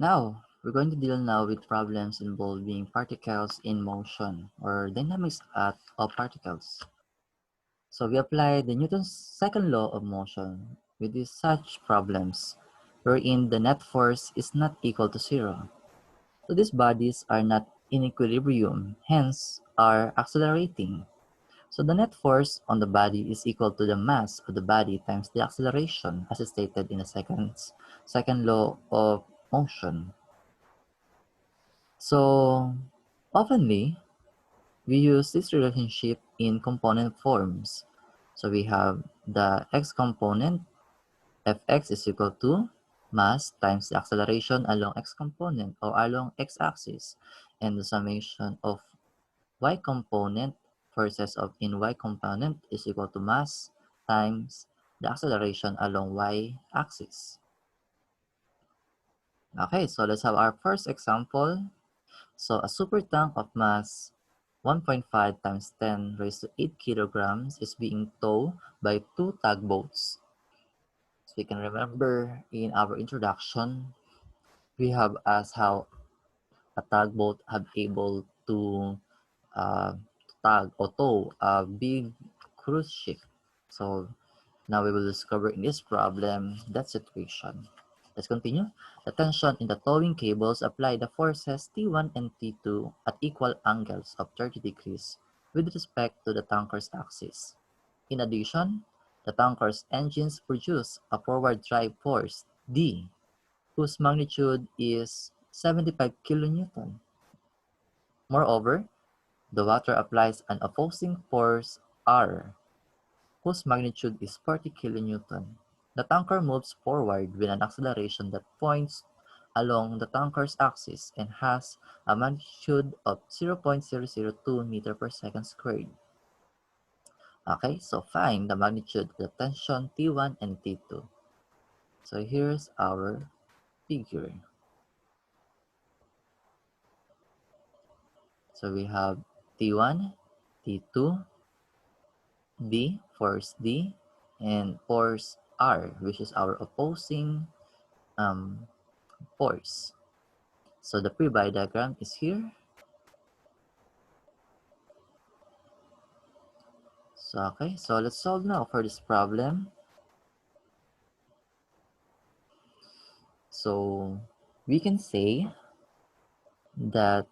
Now, we're going to deal now with problems involving particles in motion or dynamics of particles. So we apply the Newton's second law of motion with these such problems wherein the net force is not equal to zero. So these bodies are not in equilibrium, hence are accelerating. So the net force on the body is equal to the mass of the body times the acceleration as stated in the second law of motion. So oftenly, we use this relationship in component forms. So we have the x component, fx is equal to mass times the acceleration along x component or along x-axis, and the summation of y component forces of in y component is equal to mass times the acceleration along y-axis. Okay, so let's have our first example. So a supertank of mass 1.5 times 10 raised to 8 kilograms is being towed by two tugboats. So we can remember in our introduction, we have asked how a tugboat have able to uh, tug or tow a big cruise ship. So now we will discover in this problem that situation. Let's continue. The tension in the towing cables apply the forces T1 and T2 at equal angles of 30 degrees with respect to the tanker's axis. In addition, the tanker's engines produce a forward drive force D, whose magnitude is 75 kilonewton. Moreover, the water applies an opposing force R, whose magnitude is 40 kilonewton. The tanker moves forward with an acceleration that points along the tanker's axis and has a magnitude of 0.002 meter per second squared. Okay, so find the magnitude of the tension T1 and T2. So here's our figure. So we have T1, T2, D, force D, and force R, which is our opposing force. So the pre-bi diagram is here. So okay, so let's solve now for this problem. So we can say that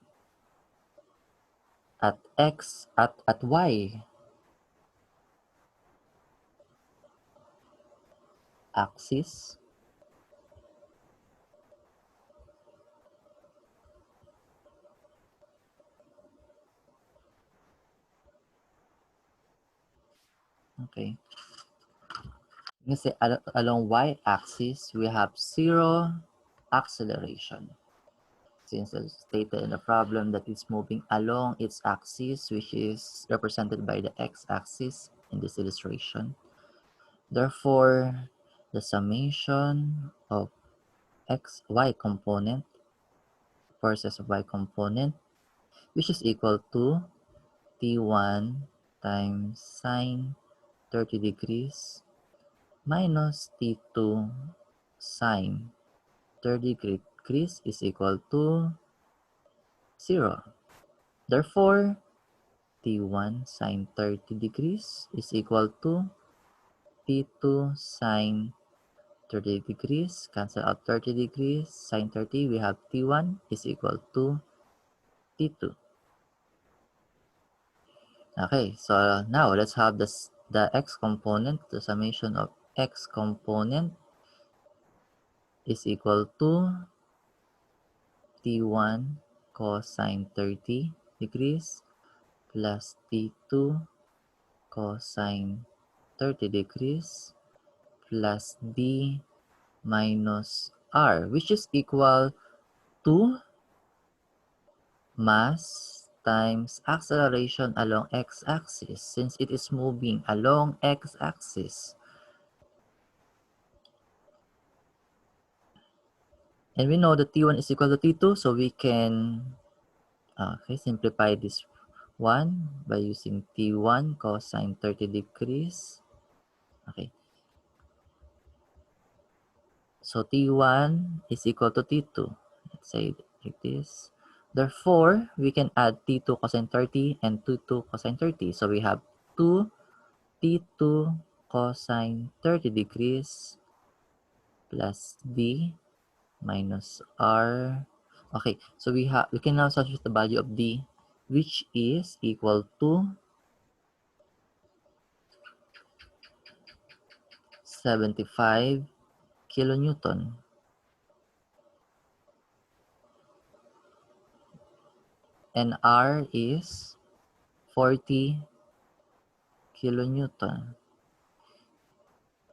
at y axis, okay, we can say along y axis we have zero acceleration, since it's stated in the problem that it's moving along its axis, which is represented by the x-axis in this illustration. Therefore, the summation of y component forces of y component, which is equal to T1 times sine 30 degrees minus T2 sine 30 degrees is equal to 0. Therefore, T1 sine 30 degrees is equal to T2 sine 30 degrees. Cancel out 30 degrees. Sine 30, we have T1 is equal to T2. Okay, so now let's have the x component. The summation of x component is equal to T1 cosine 30 degrees plus T2 cosine 30 degrees plus D minus R, which is equal to mass times acceleration along x-axis, since it is moving along x-axis. And we know that T1 is equal to T2, so we can simplify this one by using T1 cosine 30 degrees. Okay. So T1 is equal to T2. let's say like this. Therefore, we can add T2 cosine 30 and T2 cosine 30. So we have 2 T2 cosine 30 degrees plus D minus R. Okay, so we can now substitute the value of D, which is equal to 75 kilonewton, and R is 40 kilonewton,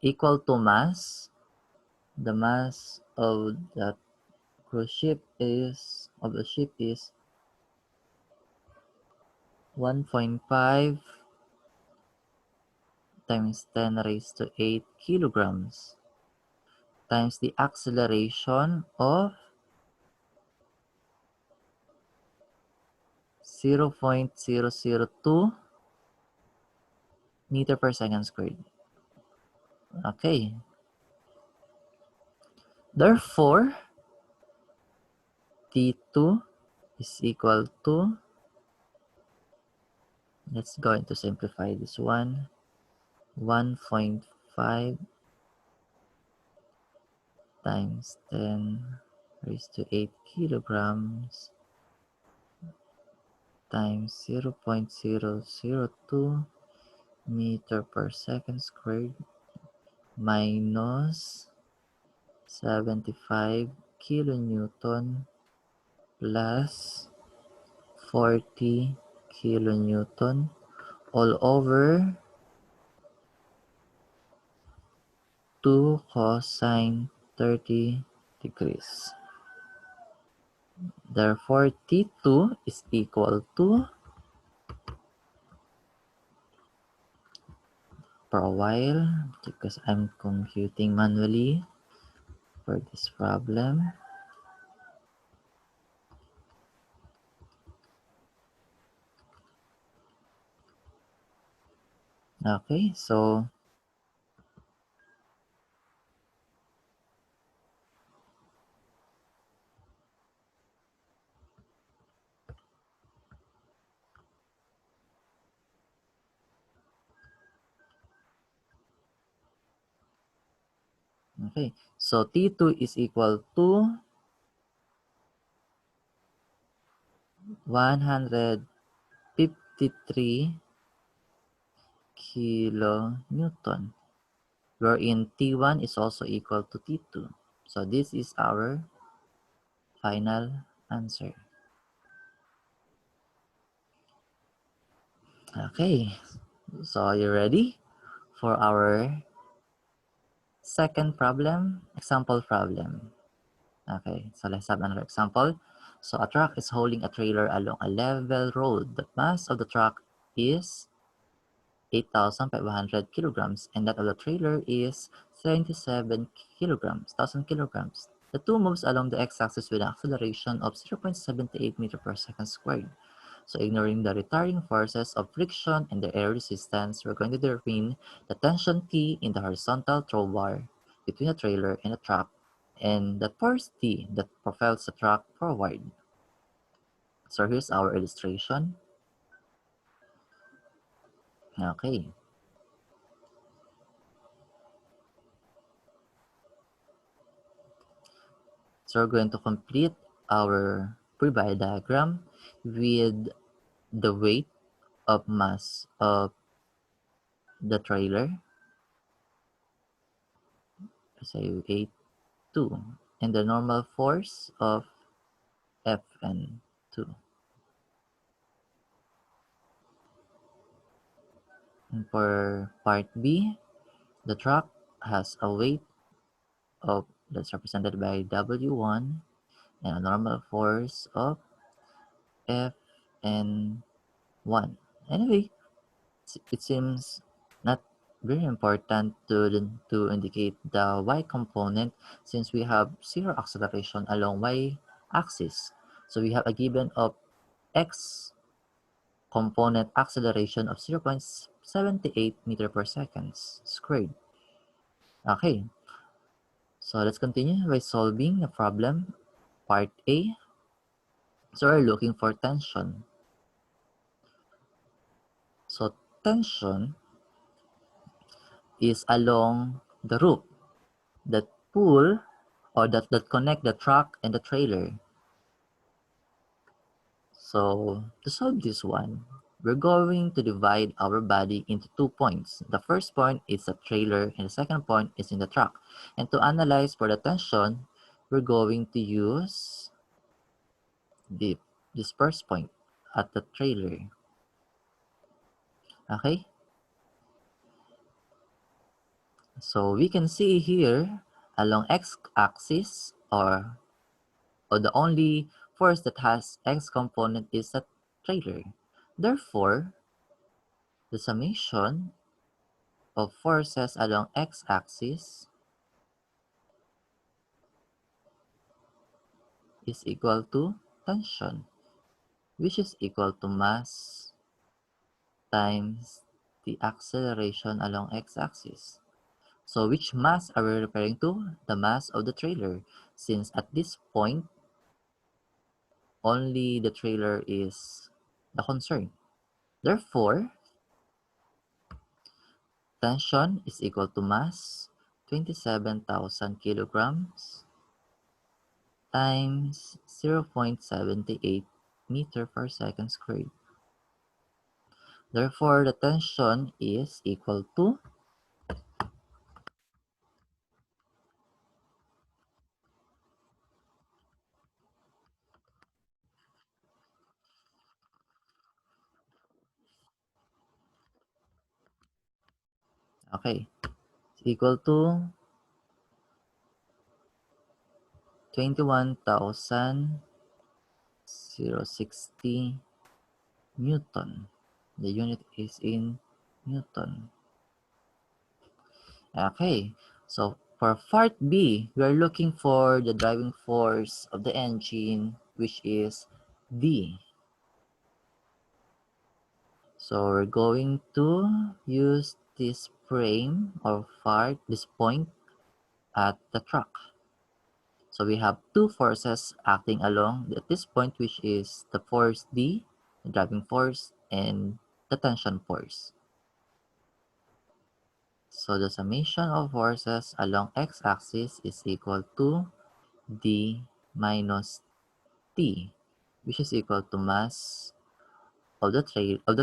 equal to mass. The mass of the ship is 1.5 times 10 raised to 8 kilograms times the acceleration of 0.002 meter per second squared. Okay. Therefore, T2 is equal to, let's go into simplify this one, 1.5 times 10 raised to 8 kilograms times 0.002 meter per second squared minus 75 kilonewton plus 40 kilonewton all over 2 cosine 30 degrees. Therefore, T2 is equal to, for a while, because I'm computing manually for this problem. Okay, so T2 is equal to 153 kilonewton, wherein T1 is also equal to T2. So this is our final answer. Okay, so are you ready for our second problem, example problem? Okay, so let's have another example. So a truck is hauling a trailer along a level road. The mass of the truck is 8,500 kilograms, and that of the trailer is 77 kilograms, 1,000 kilograms. The two moves along the x-axis with an acceleration of 0.78 meter per second squared. So ignoring the retarding forces of friction and the air resistance, we're going to determine the tension T in the horizontal throw bar between the trailer and the truck, and the force T that propels the truck forward. So here's our illustration. Okay. So we're going to complete our pre-bio diagram with the weight of mass of the trailer, say 8.2, and the normal force of Fn2. And for part B, the truck has a weight of, that's represented by W1, and a normal force of Fn1. Anyway, it seems not very important to indicate the y component since we have zero acceleration along y axis. So we have a given of x component acceleration of 0.78 meter per second squared. Okay, so let's continue by solving the problem. part A. So we're looking for tension. So tension is along the rope that pull or that connect the truck and the trailer. So to solve this one, we're going to divide our body into 2 points. The first point is the trailer and the second point is in the truck. And to analyze for the tension, we're going to use this first point at the trailer. Okay? So we can see here along x-axis or the only force that has x component is the trailer. Therefore, the summation of forces along x-axis is equal to tension, which is equal to mass times the acceleration along x-axis. So which mass are we referring to? The mass of the trailer, since at this point, only the trailer is the concern. Therefore, tension is equal to mass 27,000 kilograms times 0.78 meter per second squared. Therefore, the tension is equal to okay, equal to 21,060 Newton. The unit is in Newton. Okay, so for part B, we are looking for the driving force of the engine, which is D. So we're going to use this frame or part, this point at the truck. So we have two forces acting along at this point, which is the force D, the driving force, and the tension force. So the summation of forces along x-axis is equal to D minus T, which is equal to mass of the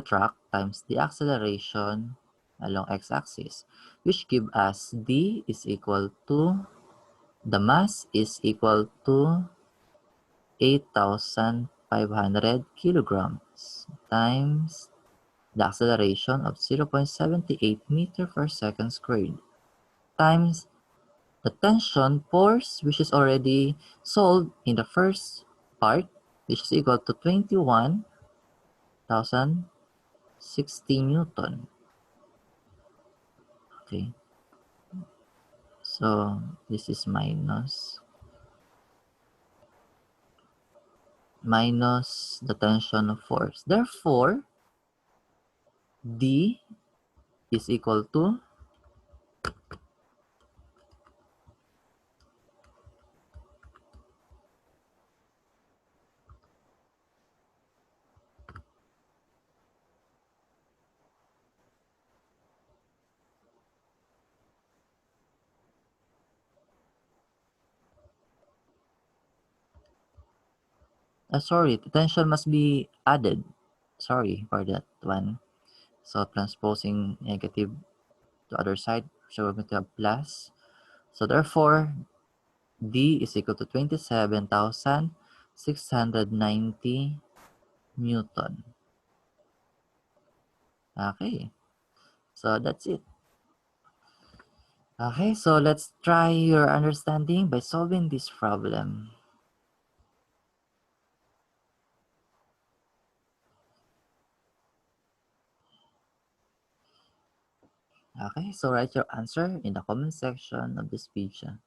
truck times the acceleration along x-axis, which give us D is equal to, the mass is equal to 8,500 kilograms times the acceleration of 0.78 meter per second squared times the tension force, which is already solved in the first part, which is equal to 21,060 Newton. Okay, so this is minus the tension of force. Therefore, D is equal to sorry, the tension must be added. Sorry for that one. So transposing negative to other side, so we're going to have plus. So therefore, D is equal to 27,690 Newton. Okay, so that's it. Okay, so let's try your understanding by solving this problem. Okay, so write your answer in the comment section of this video.